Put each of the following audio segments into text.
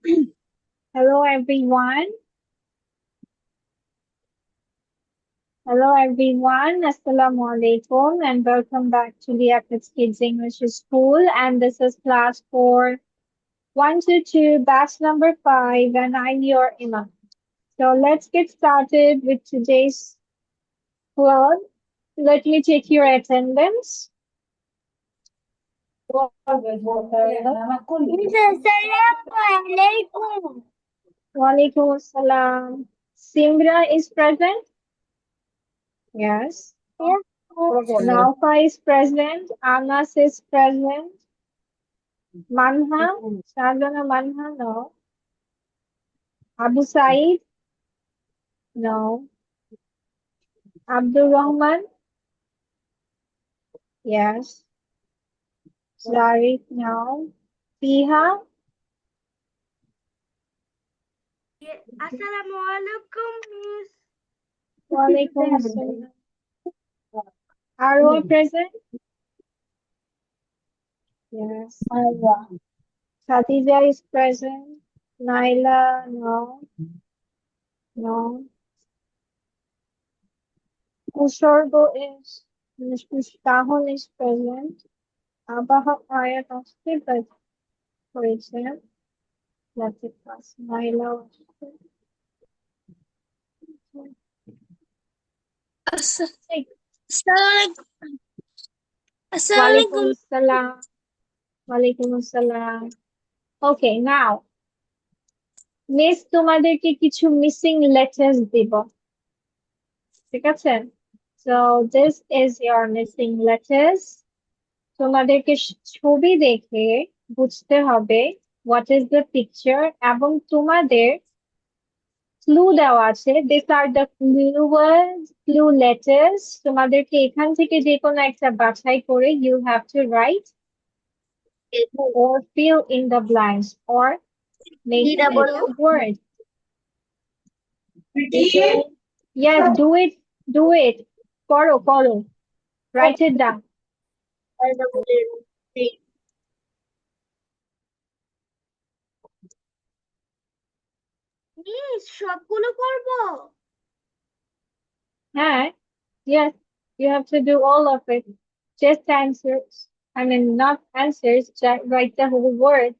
Hello everyone. Hello everyone. Assalamu alaikum and welcome back to the Apex Kids English School. And this is class 4, 122, batch number 5, and I'm your Imam. So let's get started with today's class. Let me take your attendance. Walaikum assalam. Simra is present? Yes. Naufa is present. Anas is present. Manha? Shazana Manha? No. Abu Said? No. Abdul Rahman? Yes. Zarif? No. Fiha? Assalamualaikum, Miss. Walaikum assalam. Arwa present? Yes. Khadija is present. Naila? No. No. Ushargo is, Mushtahon is present. Abaha Ayat Asfi, but for example, let's it pass. Naila was present. Walaikum assalam. Walaikum assalam. Okay, now, miss তোমাদেরকে কিছু missing letters দিব ঠিক আছে so this is your missing letters তোমাদেরকে ছবি দেখে বুঝতে হবে what is the picture এবং তোমাদের clue দেওয়া আছে these are the clue words clue letters তোমাদেরকে এখান থেকে যে কোনো একটা বাছাই করে you have to write or fill in the blanks or make it a word. Yes, do it. Do it. Koro. Write it down. Miss সবগুলো করবো? Huh? Yes, you have to do all of it. Just answers. I mean, not answers, just write the whole word.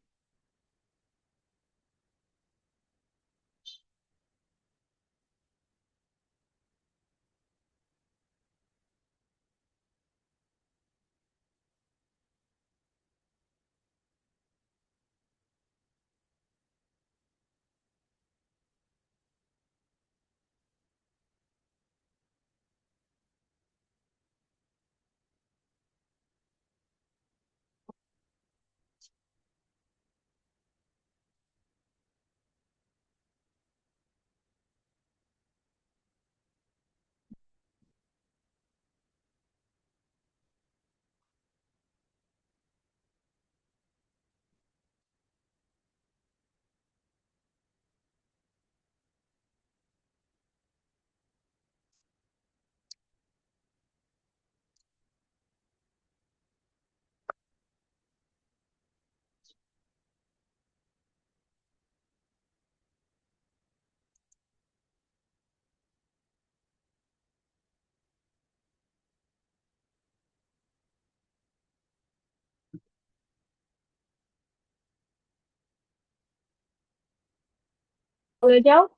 Bole jao.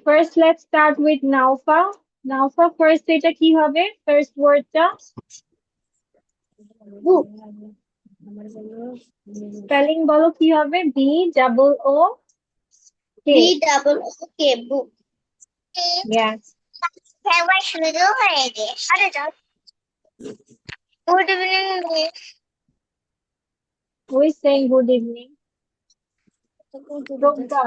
First let's start with Naufa. Naufa, first এটা কি হবে? First wordটা? Book. Spelling বলো কি হবে? B double O K. book. Yes. Good evening, Miss. Who is saying good evening? Rogda.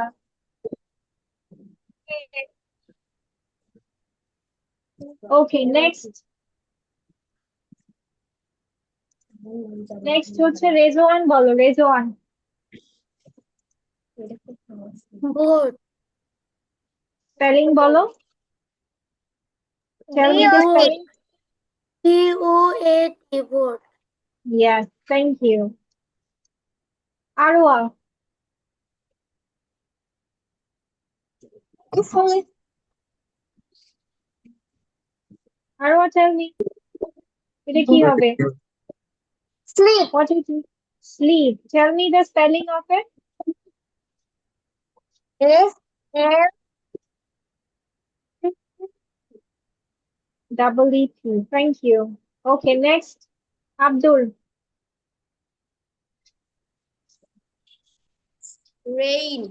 Okay, next. Next হচ্ছে রেজওয়ান বলো Rezwan Board. Spelling বলো Tell me the spelling. BOAT board. Yes, thank you. আরোয়া, আরোয়া tell me, এটা কি হবে? Sleep. What is it? Sleep. Tell me the spelling of it. S Double E P. Thank you. Okay, next. Abdul, Rain.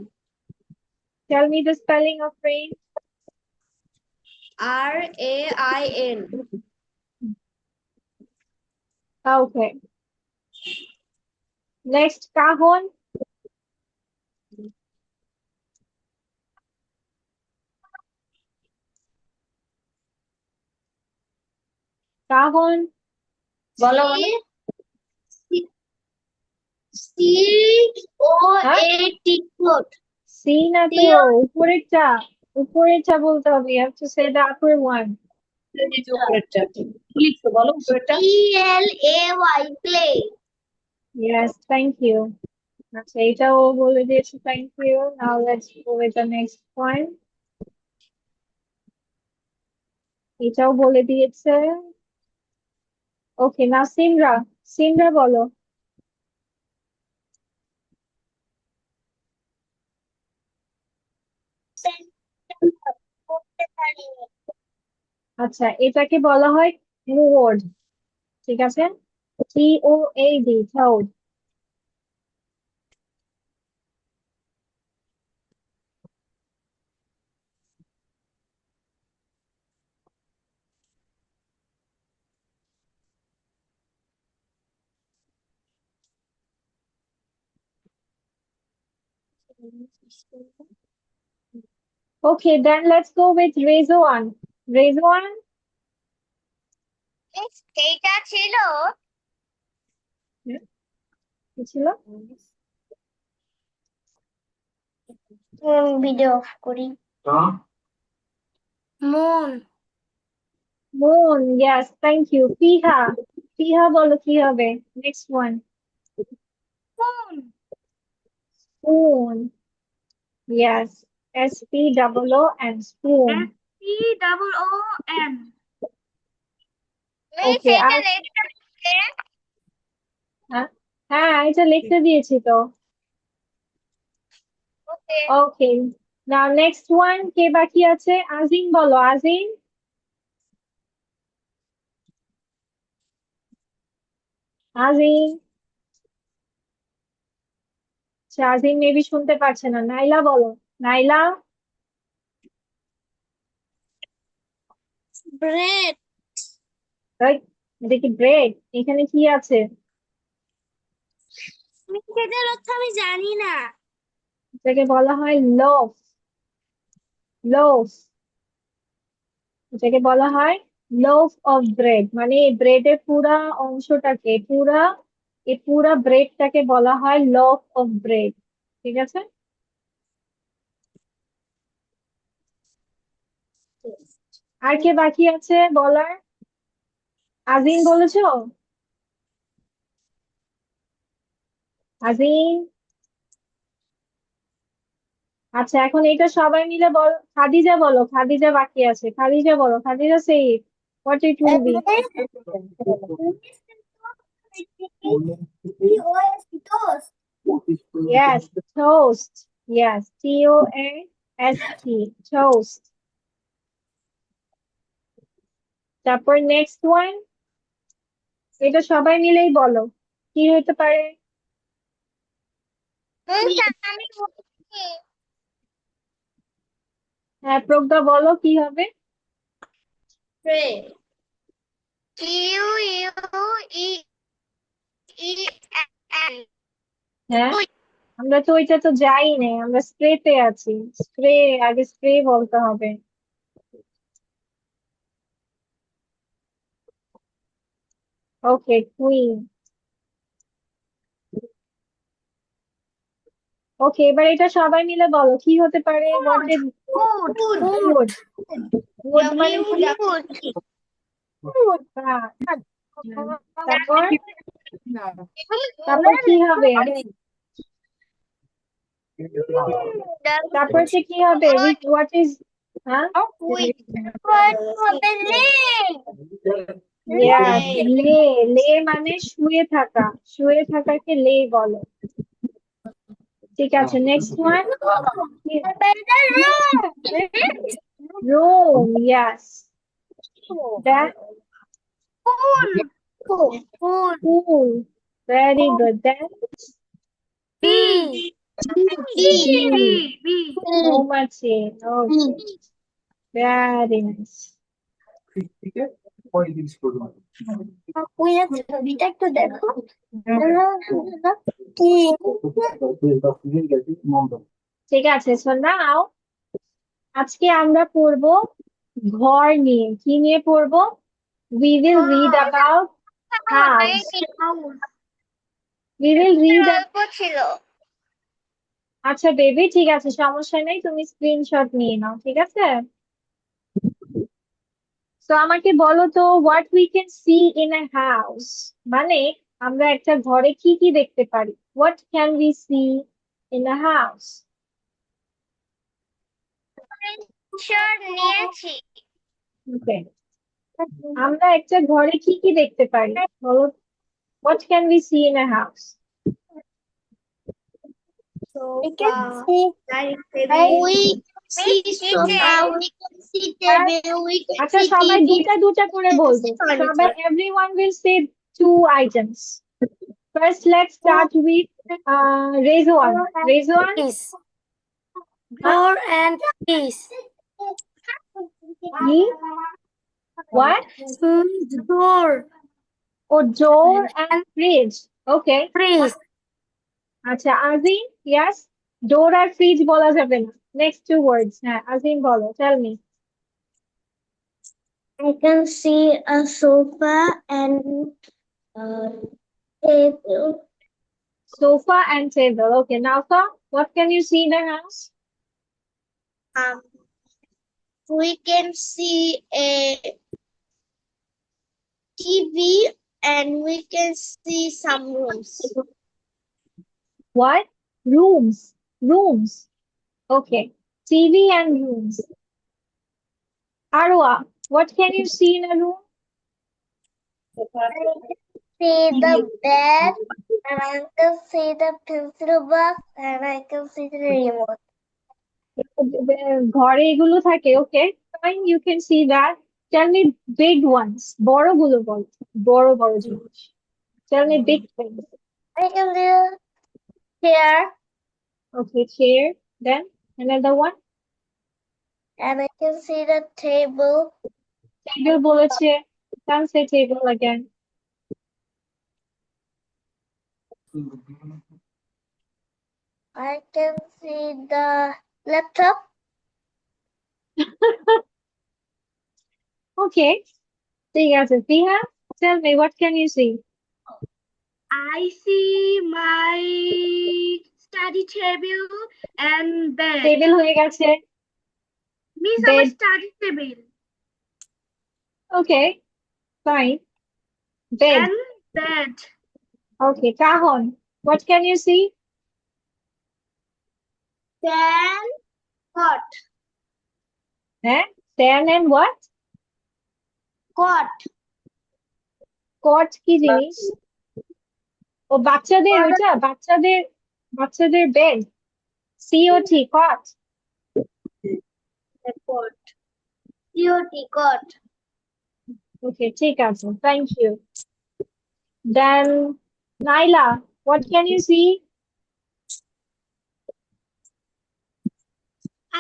tell me the spelling of rain. RAIN. Okay. Next, Kahon. Kahon. বলো বলো। COAT. Coat. C না তো, উপরেরটা। উপরেরটা বলতে হবে। You have to say the upper one. উপরেরটা কি লিখছো বলো উপরেরটা PLAY. Play. Yes, thank you. আচ্ছা, এটাও বলে দিয়েছি, thank you. Now let's go with the next one. এটাও বলে দিয়েছে। ওকে, না সিমরা, সিমরা বলো। আচ্ছা, এটাকে বলা হয় ক্লোড, ঠিক আছে? TOAD, cloud. Okay, then let's go with Rezoan. Rezoan, এইটা ছিল কি ছিল? ভিডিও অফ করি মন Moon, yes, thank you. Fiha, Fiha বলো কি হবে? Next one. মন Spoon, yes. SPOON, spoon. SPOON Okay, আর হ্যাঁ, হ্যাঁ, এটা লিখতে দিয়েছি তো। ওকে ওকে, now next one, কে বাকি আছে? আজিম বলো, আজিম। আজিম, আচ্ছা, আজিম মেবি শুনতে পাচ্ছে না। নাইলা বলো, নাইলা। ব্রেড এই, এটা কি ব্রেড? এখানে কি আছে? সেটার অর্থ আমি জানি না এটাকে বলা হয় লোফ, লোফ। এটাকে বলা হয় লোফ অফ ব্রেড, মানে এই ব্রেডের পুরা অংশটাকে, এই পুরা ব্রেডটাকে বলা হয় লোফ অফ ব্রেড, ঠিক আছে? আর কে বাকি আছে বলার? আজিম বলেছো? আজিম, আচ্ছা, এখন এটা সবাই মিলে বল। খাদিজা বলো, খাদিজা বাকি আছে। খাদিজা বলো, খাদিজা সেই what it will be. Yes, toast. Yes, TOAST, toast. তারপর নেক্সট ওয়ান, এটা সবাই মিলেই বলো কি হতে পারে। আমি হ্যাঁ, প্রজ্ঞা বলো কি হবে। ট্রে QUEEN হ্যাঁ, আমরা তো ওইটা তো যাই না, আমরা স্প্রেতে আছি। স্প্রে, আগে স্প্রে বলতে হবে। ওকে, কুইন। ওকে, এবার এটা সবাই মিলে বলো কি হতে পারে। What is food food? Food মানে কি? হ্যাঁ, তারপর, তারপর কি হবে? তারপর হচ্ছে কি হবে? With what is, হ্যাঁ? With what হবে leg? Yes, লে, লে মানে শুয়ে থাকা, শুয়ে থাকাকে লে বলে। ঠিক আছে, next one, room, yes, then pool, very good, then মৌমাছি, okay, very nice. ছবিটা একটু দেখো ঠিক আছে, so now আজকে আমরা পড়বো ঘর নিয়ে। কি নিয়ে পড়বো? We will read about house. We will read গল্প ছিল আচ্ছা বেবি, ঠিক আছে, সমস্যা নেই, তুমি স্ক্রিনশট নিয়ে নাও, ঠিক আছে? তো আমাকে বলো তো, what we can see in a house, মানে আমরা একটা ঘরে কি কি দেখতে পারি? What can we see in a house? Screenshot নিয়েছি ওকে, আমরা একটা ঘরে কি কি দেখতে পারি বলো? What can we see in a house? We can see sofa, we can see table, we can আচ্ছা, see সবাই TV, দুটা দুটা করে বলবো। furniture. সবাই, everyone will say two items. First, let's start with Rezwan. Rezwan, Door and keys. he, what? Door, Oh, door and fridge. Okay. fridge. আচ্ছা, Azim, yes. Door আর fridge বলা যাবে না। Next two words. হ্যাঁ, Azim বলো, tell me. I can see a sofa and table. Sofa and table. Okay, Naufa, what can you see in the house? We can see a TV and we can see some rooms. What? Rooms. Rooms. Okay. TV and rooms. Arwa, what can you see in a room? See the bed and I can see the pencil box and I can see the remote. ঘরে এগুলো থাকে, okay fine, you can see that. Tell me big ones, বড়গুলো বল, বড় বড় জিনিস। Tell me big things. I can see the chair okay, chair, then another one, and I can see the table. Table বলেছে, can say table again. I can see the laptop. ওকে, ঠিক আছে, Fiha, tell me what can you see? I see my study table and bed. Table হয়ে গেছে, Miss, bed, our study table okay fine, bed, and bed. Okay cajon, what can you see? Then cot. হ্যাঁ, fan and what? Cot. Cot কি জিনিস? ও বাচ্চাদের, ওইটা বাচ্চাদের, বাচ্চাদের bed, COT, cot. Cot. COT. Cot. Okay, ঠিক আছে, thank you. Then Naila, what can you see?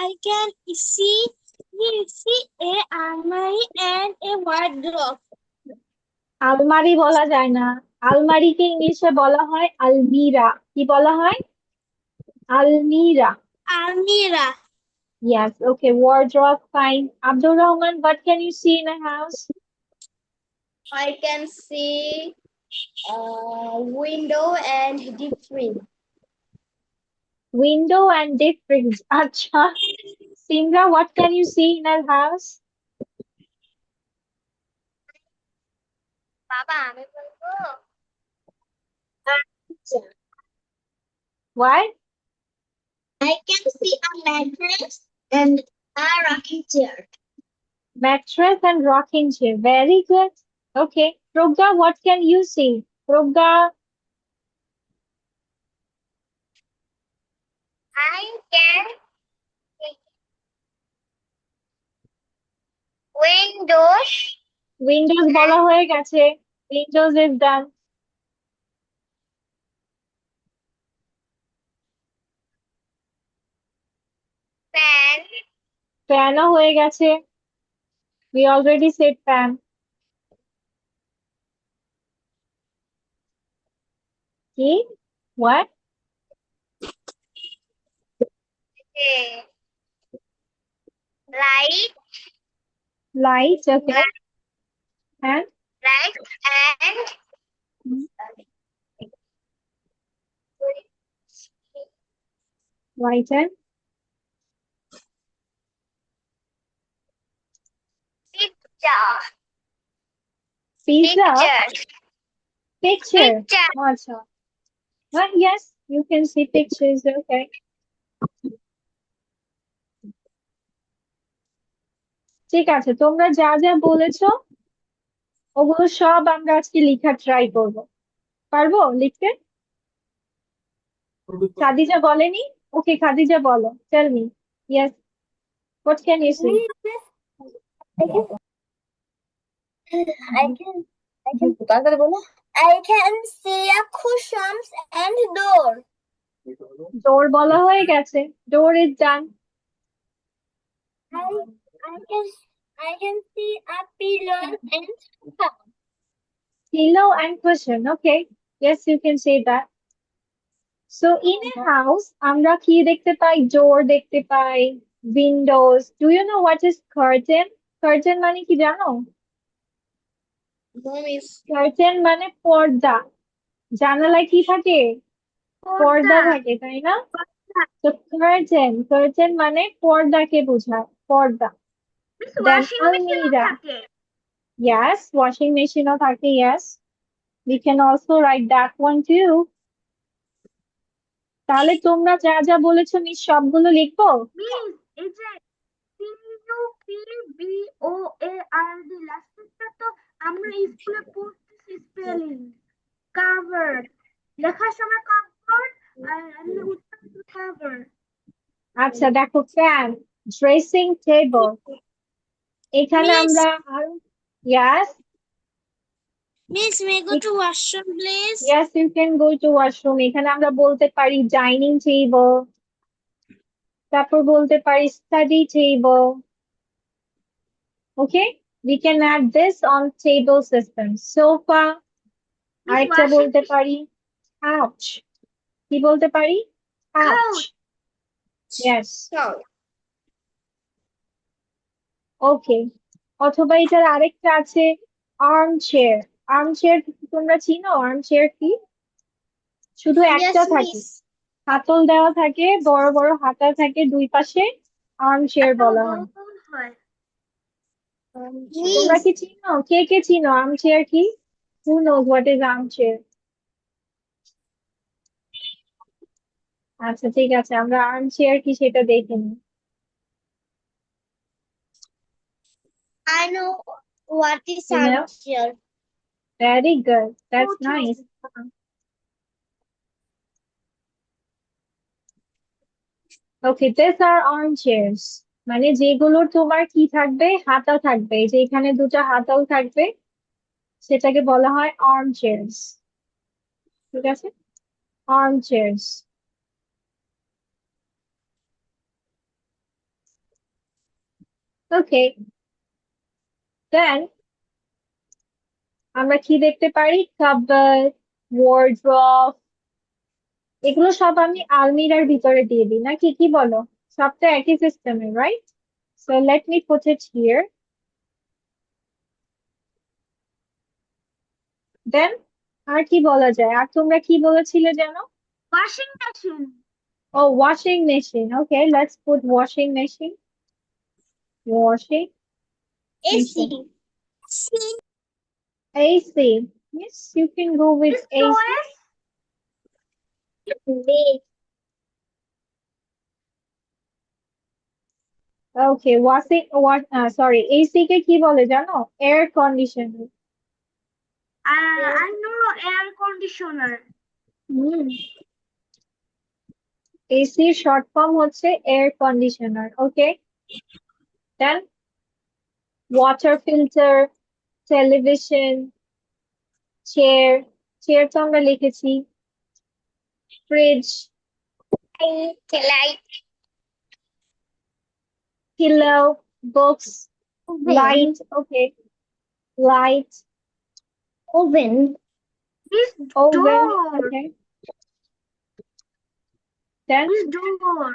I can see a almari and a wardrobe. আলমারি বলা যায় না, আলমারিকে ইংলিশে বলা হয় আলমিরা। কি বলা হয়? আলমিরা। Almira. Yes, okay, wardrobe, fine. Abdul Rahman, what can you see in a house? I can see a window and deep freeze. Window and deep freeze. Acha. Simra, what can you see in a house? বাবা আমি বলবো What? I can see a mattress and a rocking chair. Mattress and rocking chair. Very good. Okay. Progya, what can you see? Progya, I can see windows, Windows বলা হয়ে গেছে। Windows is done. fan, Fan ও হয়ে গেছে। We already said fan. কি? What? light, Light, okay. And light and light and picture, pizza. picture, Picture. আচ্ছা। Well, yes, you can see pictures, okay. ঠিক আছে, তোমরা যা যা বলেছো ওগুলো সব আমরা আজকে লেখা ট্রাই করব। পারবো লিখতে? খাদিজা বলেনি? ওকে, খাদিজা বলো। Tell me. Yes, what can you see? তাড়াতাড়ি বলো। I can see a cushions and door. ডোর বলা হয়ে গেছে। Door is done. I can see a pillow and sofa. Pillow and cushion, okay. Yes, you can say that. So in a house, আমরা কি দেখতে পাই? ডোর দেখতে পাই, Windows. Do you know what is curtain? Curtain মানে কি জানো? Curtain মানে পর্দা। জানালায় কি থাকে? পর্দা থাকে, তাই না? তো কার্টেন মানে পর্দাকে বোঝায়, পর্দা। দেন আলমিরা, yes, ওয়াশিং মেশিনও থাকে, yes. We can also write that one too. তাহলে তোমরা যা যা বলেছো মিস সবগুলো লিখবো? Miss, এই যে CUPBOARD লাস্টেরটা তো আমরা স্কুলে পড়তেছি স্পেলিং। কাভার্ড লেখার সময় কাভার্ড আর এমনি উচ্চারণ কাভার্ড। আচ্ছা দেখো, ফ্যান, ড্রেসিং টেবল। এখানে Miss. আমরা yes, Miss, may I go to washroom, please? yes, you can go to washroom. এখানে আমরা বলতে পারি ডাইনিং টেবল, তারপর বলতে পারি study table. Okay, we can add this on table system. Sofa, আরেকটা বলতে পারি couch। কি বলতে পারি? couch, yes. Okay, অথবা এটার আরেকটা আছে আর্ম চেয়ার। আর্ম চেয়ার তোমরা চিনো? আর্ম চেয়ার কি? শুধু একটা থাকে, হাতল দেওয়া থাকে, বড় বড় হাতা থাকে দুই পাশে, আর্ম চেয়ার বলা হয়। তোমরা কি চিনো? কে কে চিনো আর্ম চেয়ার কি? Who knows what is arm chair? আচ্ছা ঠিক আছে, আমরা আর্ম চেয়ার কি সেটা দেখে নিই। I know what is You know? armchair. Very good, that's nice. Okay, these are arm chairs. মানে যেগুলোর তোমার কি থাকবে? হাতা থাকবে, এই যে এখানে দুটো হাতাও থাকবে, সেটাকে বলা হয় আর্ম চেয়ার্স। ঠিক আছে, আর্ম চেয়ার্স। ওকে, দেন আমরা কি দেখতে পারি? কাপবোর্ড, ওয়ার্ড্রব, এগুলো সব আমি আলমিরার ভিতরে দিয়ে দিই নাকি, কি বলো? সব তো একই সিস্টেমে, right? So let me put it here. Then আর কি বলা যায়? আর তোমরা কি বলেছিলে যেন? Washing machine. ও, washing machine. Okay, let's put washing machine. Washing AC. machine. AC. Yes, you can go with AC. Okay washing sorry AC কে কি বলে জানো? Air conditioner. I know air conditioner. হুম, এসির শর্ট ফর্ম হচ্ছে air conditioner. Okay, then water filter, television, chair, chair তো আমরা লিখেছি, fridge, Like pillow, books, light, okay, light, oven. This oven, door. Okay, then This door.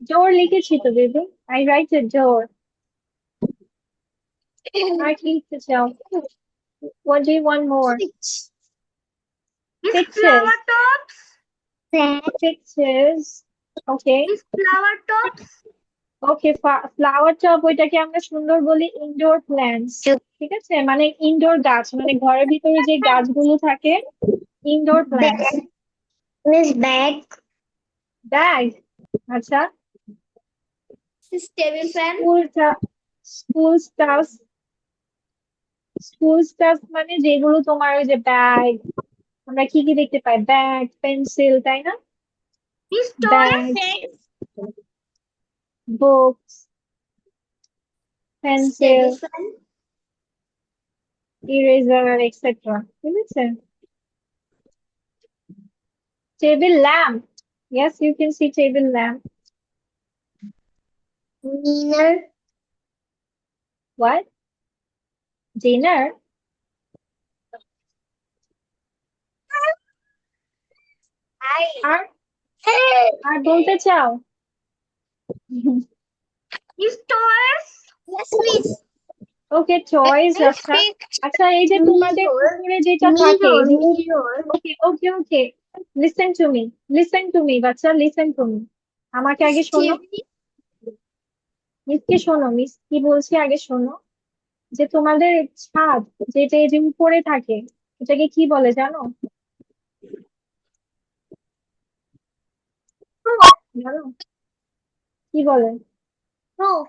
Door লিখেছি তো baby, I write a ডোর। আর কি লিখতে চাও? What do you want more? Switch. This Pictures. flower tops. Fan. Pictures, okay, This flower tops. Okay, flower top ওইটাকে আমরা সুন্দর বলি indoor plants. ঠিক আছে, মানে ইনডোর গাছ, মানে ঘরের ভিতরে যে গাছগুলো থাকে indoor plants. Miss bag. Bag, আচ্ছা, This table fan. School staff, school staff মানে যেগুলো তোমার ওই যে ব্যাগ, আমরা কি কি দেখতে পাই, ব্যাগ, পেন্সিল, তাই না? This toys. Bag, books, pencil, Table fan. Eraser, etcetera. ঠিক আছে, table lamp, yes you can see table lamp. Dinner. What? Dinner? আর আর বলতে চাও? These toys. Yes, miss. Okay, toys. আচ্ছা আচ্ছা, এই যে তোমাদের উপরে যেটা থাকে, Mirror. Okay okay okay, listen to me, listen to me বাচ্চা, লিসেন টু মি, আমাকে আগে শোনো, মিসকে শোনো, মিস কি বলছি আগে শোনো। যে তোমাদের ছাদ যেটা এই যে উপরে থাকে, এটাকে কি বলে জানো? জানো কি বলে? Roof.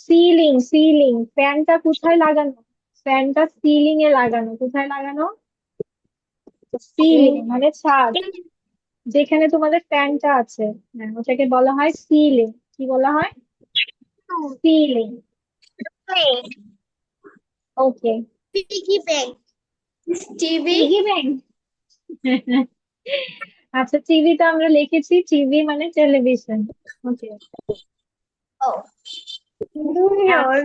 Ceiling, ceiling. ফ্যানটা কোথায় লাগানো? ফ্যানটা সিলিং এ লাগানো। কোথায় লাগানো? সিলিং মানে ছাদ, যেখানে তোমাদের ফ্যানটা আছে, হ্যাঁ ওটাকে বলা হয় সিলিং। কি বলা হয়? সিলিং। Plate. ওকে, Piggy bank. TV. Piggy bank. আচ্ছা, টিভি তো আমরা লিখেছি, টিভি মানে television. Okay, Oh. Mirror.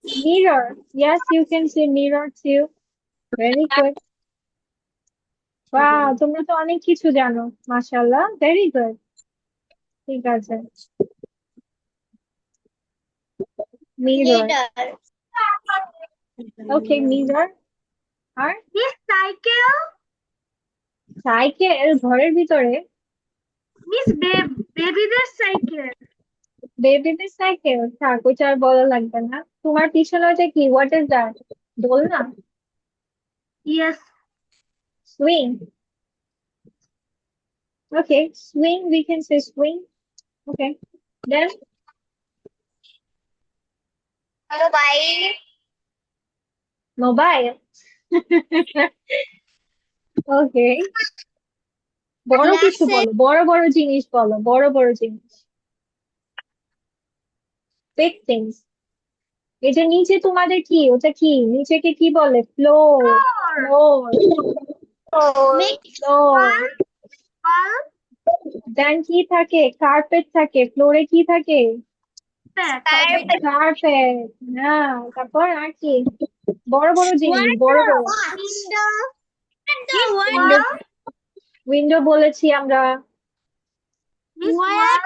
Mirror, yes you can say mirror too, very good. বাহ, তোমরা তো অনেক কিছু জানো, মাশাআল্লাহ, ভেরি গুড। ঠিক আছে, মিরর, Mirror. Okay, mirror. আর This cycle. সাইকেল ঘরের ভিতরে? This babyদের cycle. বেবিদের সাইকেল, থাক ওইটা আর বলা লাগবে না। তোমার পিছনে ওইটা কি, হোয়াট ইজ দ্যাট? দোলনা, Yes. Swing. Okay, swing, we can say swing. Okay, then Mobile. Mobile. Okay, বড় কিছু Glasses. বলো, বড় বড় জিনিস বলো, বড় বড় জিনিস, বিগ থিংস। এই যে নিচে তোমাদের কি, ওটা কি, নিচেকে কি বলে? Floor, Floor. Floor, Mix. Floor. Bulb. দেন কি থাকে? কার্পেট থাকে। ফ্লোরে কি থাকে? Carpet. কার্পেট। না, তারপর আর কি? বড় বড় জিনিস, বড় বড়। Window. This window, wall. Window বলেছি আমরা। This wall.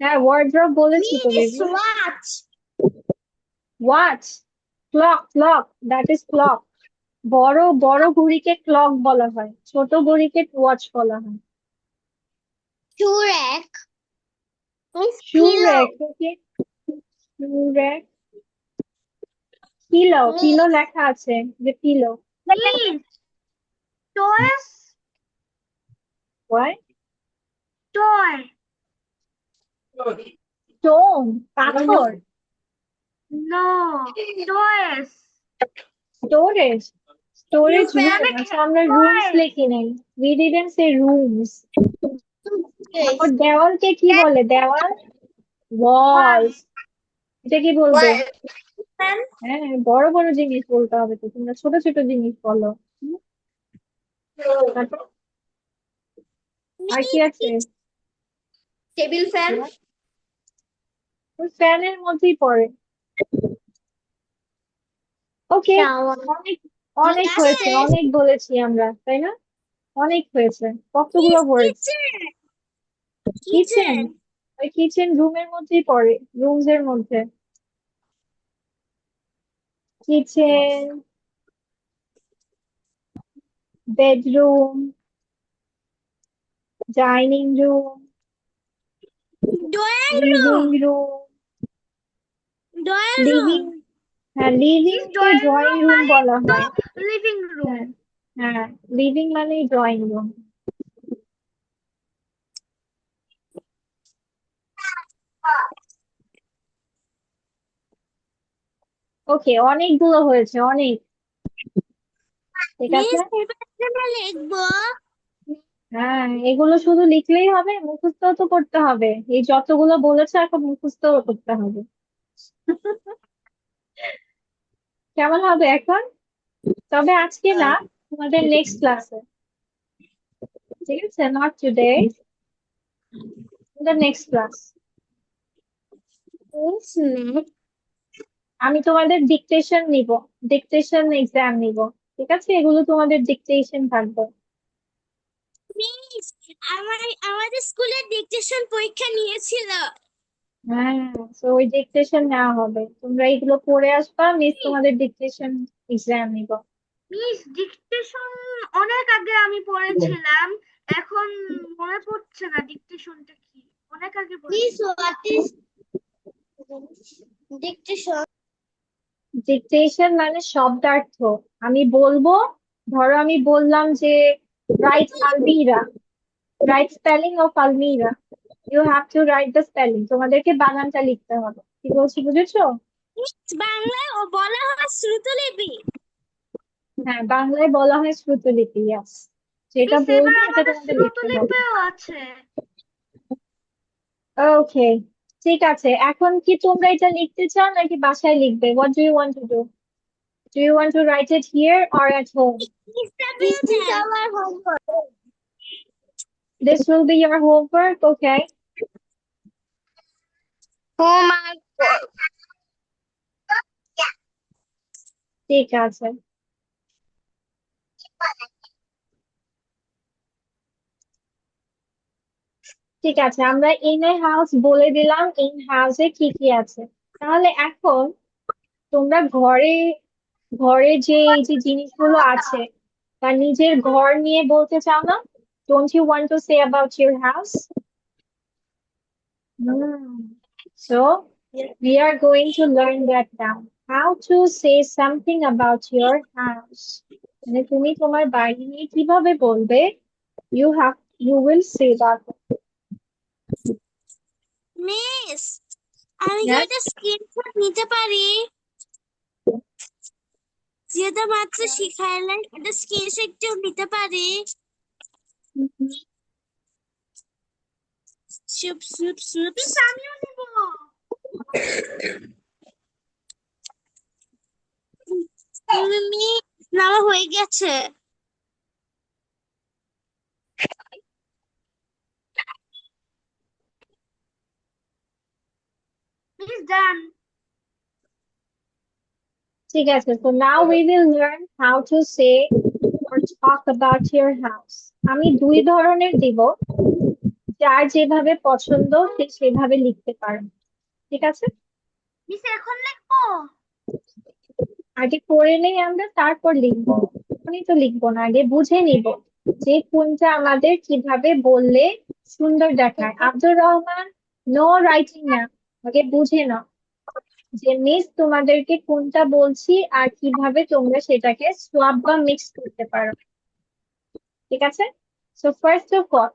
হ্যাঁ, ওয়ার্ড্রপ বলেছি তো Miss baby. watch. Watch, clock, clock, that is clock. বড় বড় ঘড়িকে ক্লক বলা হয়, ছোট ঘড়িকে ওয়াচ বলা হয়। Shoe rack. Miss শু pillow. র্যাক, ওকে, শু র্যাক। পিলো, পিলো লেখা আছে, যে pillow. This. Toys. What? toy, stone, পাথর, no, toys, storage, storage room. অনেক আচ্ছা আমরা রুমস toys, লিখি নাই, we didn't say rooms. Yes. তারপর দেওয়ালকে কি বলে? দেওয়াল, ওয়ালস। এটা কি বলবে? Fan. হ্যাঁ, বড় বড় জিনিস বলতে হবে তো, তোমরা ছোট ছোট জিনিস বলো। হুম, তারপর আর কি আছে? Table fan. ফ্যানের মধ্যেই পড়ে। ওকে, Shower. অনেক অনেক হয়েছে, অনেক বলেছি আমরা, তাই না? অনেক হয়েছে। কতগুলো ওয়ার্ড? কিচেন, ওই কিচেন রুমের মধ্যেই পড়ে, রুমস এর মধ্যে। Kitchen, bedroom, dining room, Drawing living room. Room, Drawing living, room. হ্যাঁ living This K drawing drawing room room মানে বলা তো হয়। living room. হ্যাঁ হ্যাঁ, লিভিং মানেই ড্রয়িং রুম। ওকে, অনেকগুলো হয়েছে, অনেক। ঠিক আছে, লিখবো। হ্যাঁ এগুলো শুধু লিখলেই হবে? মুখস্থ তো করতে হবে, এই যতগুলো বলেছে এখন মুখস্থ করতে হবে। কেমন হবে এখন? তবে আজকে না, তোমাদের নেক্সট ক্লাসে। ঠিক আছে, not today, the next class. আমি তোমাদের ডিকটেশন নিব, ডিকটেশন এক্সাম নিব। ঠিক আছে, এগুলো তোমাদের ডিকটেশন থাকবে। মিস, আমাদের স্কুলে ডিকটেশন পরীক্ষা নিয়েছিল। হ্যাঁ, তো ওই ডিকটেশন নেওয়া হবে, তোমরা এগুলো পড়ে আসবা, মিস তোমাদের ডিকটেশন এক্সাম নিব। মিস ডিকটেশন অনেক আগে আমি পড়েছিলাম, এখন মনে পড়ছে না ডিকটেশনটা কি। অনেক আগে মিস, পড়েছি। What is dictation? ডিকটেশন মানে শব্দার্থ। আমি বলবো, ধরো আমি বললাম যে রাইট আলমিরা, রাইট স্পেলিং অফ আলমিরা, you have to write the spelling, তোমাদেরকে বানানটা লিখতে হবে। কি বলছি বুঝেছো? বাংলায় ও বলা হয় শ্রুতলিপি। হ্যাঁ, বাংলায় বলা হয় শ্রুতলিপি, ইয়াস। যেটা মিস এবার বলবো এটা আমাদের তোমাদের লিখতে হবে। শ্রুতলিপিও আছে। ওকে, ঠিক আছে, এখন কি তোমরা এটা লিখতে চাও নাকি বাসায় লিখবে? What do you want to do? Do you want to write it here or at home? This is our homework. This will be your homework, okay? Homework. ঠিক আছে, ঠিক আছে, আমরা ইন এ হাউস বলে দিলাম, ইন হাউসে কি কি আছে। তাহলে এখন তোমরা ঘরে, ঘরে যে এই যে জিনিসগুলো আছে, তা নিজের ঘর নিয়ে বলতে চাও না? Don't you want to say about your house? So we are going to learn that now. How to say something about your house. মানে তুমি তোমার বাড়ি নিয়ে কিভাবে বলবে? You will say that. Miss, আমি কি Yes. এটা স্ক্রিনশট নিতে পারি? যেটা মাত্র শিখাইলেন, এটা স্ক্রিনশটও নিতে পারি? Mhm. Soup soup soup. Miss আমিও নিব। মিস, নেওয়া হয়ে গেছে। মিস ডান। ঠিক আছে, so now we will learn how to say or talk about your house. আমি দুই ধরনের দিব, যার যেভাবে পছন্দ সে সেভাবে লিখতে পারো। ঠিক আছে, মিস এখন লিখবো। আগে পড়ে নেই আমরা, তারপর লিখবো। এখনই তো লিখবো না, আগে বুঝে নিব যে কোনটা আমাদের কিভাবে বললে সুন্দর দেখায়। আব্দুর রহমান, নো রাইটিং না, আগে বুঝে নাও যে মিস তোমাদেরকে কোনটা বলছি আর কিভাবে তোমরা সেটাকে সোয়াপ বা মিক্স করতে পারো। ঠিক আছে, so first of all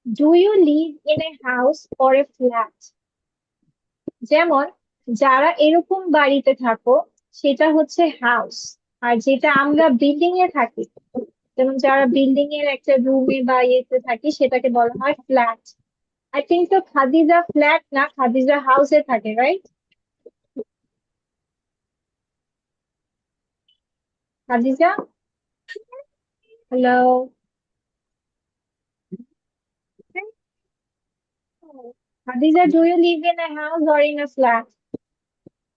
do you live in a house or a flat? যেমন যারা এরকম বাড়িতে থাকো সেটা হচ্ছে হাউস, আর যেটা আমরা বিল্ডিং এ থাকি, যেমন যারা বিল্ডিং এর একটা রুমে বা ইয়েতে থাকি সেটাকে বলা হয় ফ্ল্যাট। আই থিঙ্ক তো খাদিজা ফ্ল্যাট না, খাদিজা হাউসে থাকে, right? Khadija, hello. Khadija, do you live in a house or in a flat?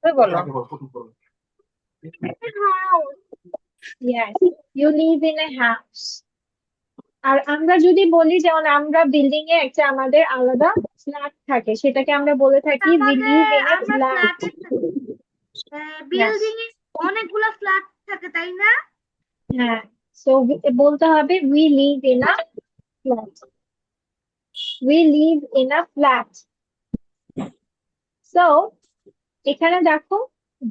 তুমি বলো। Yes, you live in a house. আর আমরা যদি বলি যেমন আমরা বিল্ডিং এ একটা আমাদের আলাদা ফ্ল্যাট থাকে, সেটাকে আমরা বলে থাকি উই আমাদের লিভ ইন এ আমরা ফ্ল্যাট। ফ্ল্যাটে থাকি, বিল্ডিং এ অনেকগুলো ফ্ল্যাট থাকে তাই না? হ্যাঁ, সো বলতে হবে we live in a flat, we live in a flat. So এখানে দেখো,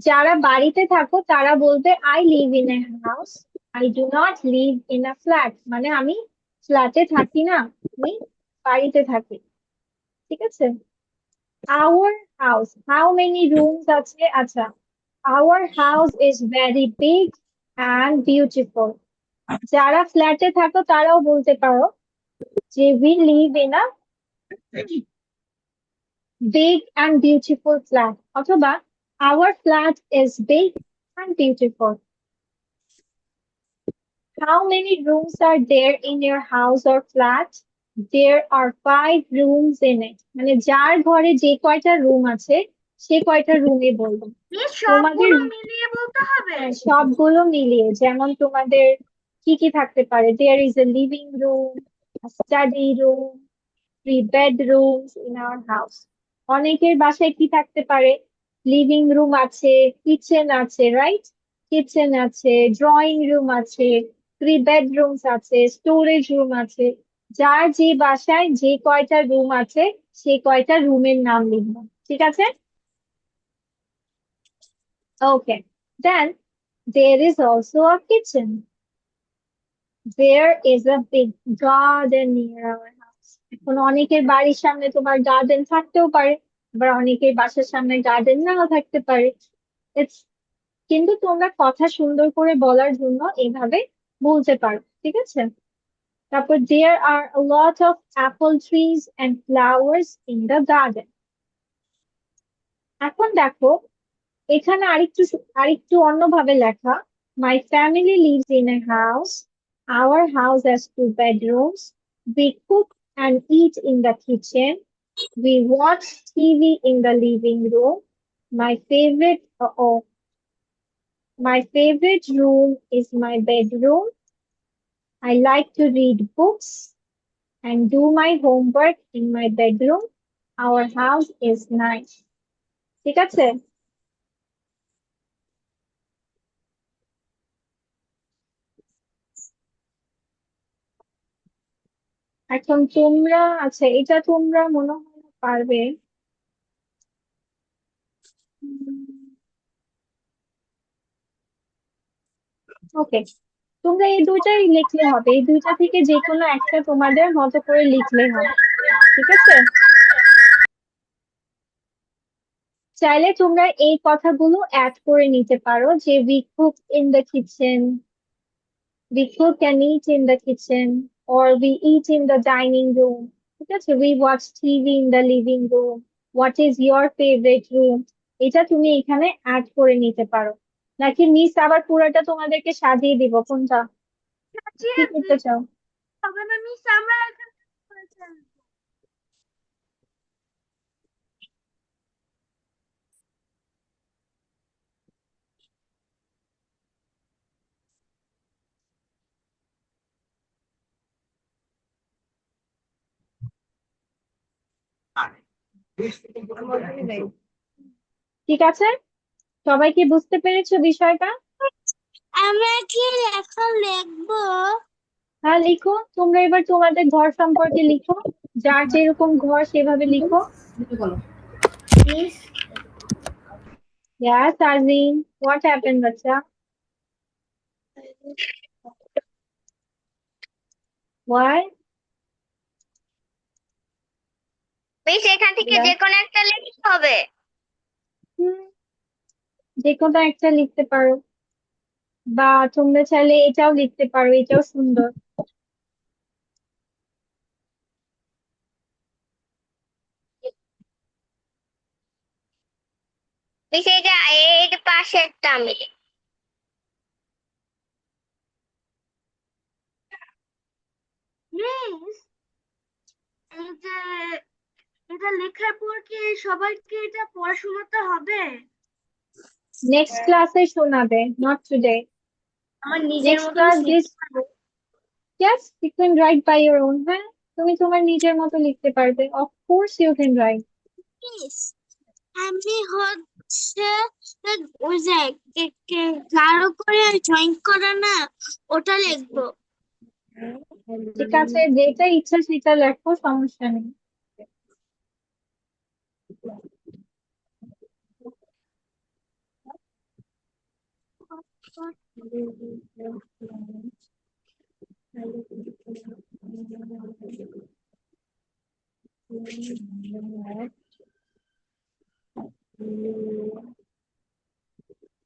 যারা বাড়িতে থাকো তারা বলবে I live in a house, I do not live in a flat, মানে আমি ফ্ল্যাটে থাকি না, আমি বাড়িতে থাকি। ঠিক আছে? Our house, how many rooms আছে? আচ্ছা, our house is very big and beautiful. যারা ফ্ল্যাটে থাকো তারাও বলতে পারো যে we live in a big and beautiful flat, অথবা our flat is big and beautiful. How many rooms are there in your house or flat? There are 5 rooms in it. মানে যার ঘরে যে কয়টা রুম আছে সে কয়টা রুমে বলবো। এই তোমাদের সবগুলো মিলিয়ে বলতে হবে। সবগুলো মিলিয়ে, যেমন তোমাদের কি কি থাকতে পারে, there is a living room, a study room, 3 bedrooms in our house. অনেকের বাসায় কি থাকতে পারে, লিভিং রুম আছে, কিচেন আছে, রাইট? কিচেন আছে, ড্রয়িং রুম আছে, 3 বেডরুমস আছে, স্টোরেজ রুম আছে। যার যে বাসায় যে কয়টা রুম আছে সে কয়টা রুমের নাম লিখবো। ঠিক আছে? ওকে, দেন there is also a kitchen. There is a big garden near our house. এখন অনেকের বাড়ির সামনে তোমার গার্ডেন থাকতেও পারে, আবার অনেকের বাসার সামনে গার্ডেন নাও থাকতে পারে। It's, কিন্তু তোমরা কথা সুন্দর করে বলার জন্য এইভাবে বলতে পারো। ঠিক আছে? তারপর there are a lot of apple trees and flowers in the garden. এখন দেখো, এখানে আরেকটু অন্যভাবে লেখা, my family lives in a house, our house has 2 bedrooms, we cook and eat in the kitchen, we watch TV in the living room, my favorite my favorite room is my bedroom, I like to read books and do my homework in my bedroom, our house is nice. ঠিক আছে? এখন তোমরা, আচ্ছা এটা তোমরা মনে হয় না পারবে। ওকে, তোমরা এই দুইটাই লিখলে হবে, এই দুইটা থেকে যে কোনো একটা তোমাদের মতো করে লিখলে হবে। ঠিক আছে? চাইলে তোমরা এই কথাগুলো অ্যাড করে নিতে পারো যে we cook in the kitchen, we cook and eat in the kitchen, or we eat in the dining room. ঠিক আছে? we watch TV in the living room, what is your favorite room? এটা তুমি এখানে add করে নিতে পারো, নাকি miss আবার পুরোটা তোমাদেরকে সাজিয়ে দিব, কোনটা কি করতে চাও? হবে না মিস, আমরা এখান থেকে করে ফেলবো। ঠিক আছে, সবাই কি বুঝতে পেরেছো বিষয়টা? আমরা কি এখন লিখবো? হ্যাঁ, লিখো তোমরা এবার তোমাদের ঘর সম্পর্কে লিখো, যার যেরকম ঘর সেভাবে লিখো। বলো। Miss Yes, Azin, what happened, বাচ্চা? What? মিস এখান থেকে যে কোনো একটা লিখতে হবে। হুম, যে কোনো একটা লিখতে পারো, বা তোমরা চাইলে এটাও লিখতে পারো, এটাও সুন্দর। মিস এটা পাশেরটা আমি মিস এই যে এটা লেখার পর কি সবাইকে এটা পড়া শোনাতে হবে? নেক্সট ক্লাসে শোনাবে, নট টুডে। আমার নিজের নেক্সট মতো ক্লাস লিখতে দিস, পারবো? yes, you can write by your own. হ্যাঁ, তুমি তোমার নিজের মতো লিখতে পারবে, of course you can write. Miss আমি হচ্ছে ওই যে গাঢ় করে ড্রয়িং করা না, ওটা লিখবো। ঠিক আছে, যেটা ইচ্ছা সেটা লেখো, সমস্যা নেই।